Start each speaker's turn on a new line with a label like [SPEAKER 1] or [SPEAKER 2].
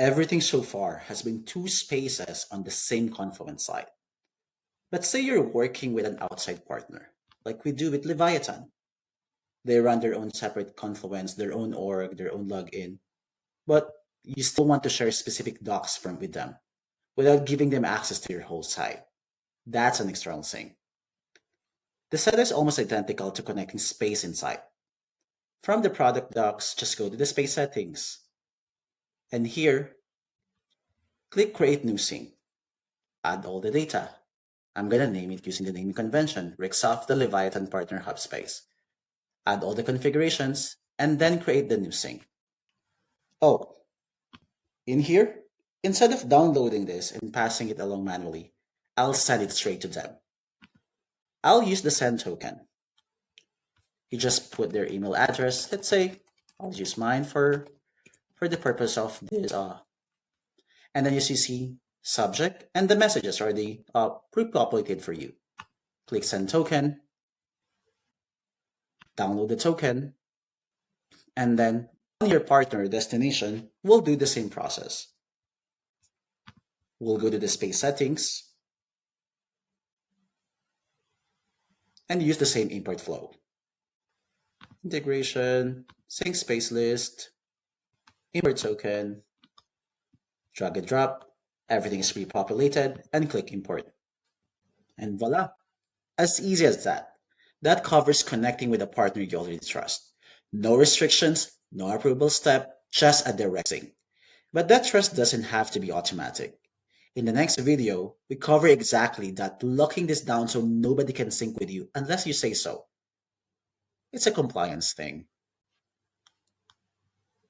[SPEAKER 1] Everything so far has been two spaces on the same Confluence site. But say you're working with an outside partner, like we do with Leviathan. They run their own separate Confluence, their own org, their own login, but you still want to share specific docs from with them without giving them access to your whole site. That's an external sync. The setup is almost identical to connecting space inside. From the product docs, just go to the space settings. And here, click Create New Sync. Add all the data. I'm going to name it using the naming convention, Ricksoft the Leviathan Partner Hub Space. Add all the configurations, and then create the new sync. Oh, in here, instead of downloading this and passing it along manually, I'll send it straight to them. I'll use the send token. You just put their email address. Let's say I'll use mine for the purpose of this. And then you see subject and the messages are already pre-populated for you. Click send token, download the token, and then on your partner destination, we'll do the same process. We'll go to the space settings and use the same import flow. Integration, sync space list, import token, drag and drop, everything is pre-populated, and click import. And voila, as easy as that. That covers connecting with a partner you already trust. No restrictions, no approval step, just a direct sync. But that trust doesn't have to be automatic. In the next video, we cover exactly that, locking this down so nobody can sync with you unless you say so. It's a compliance thing.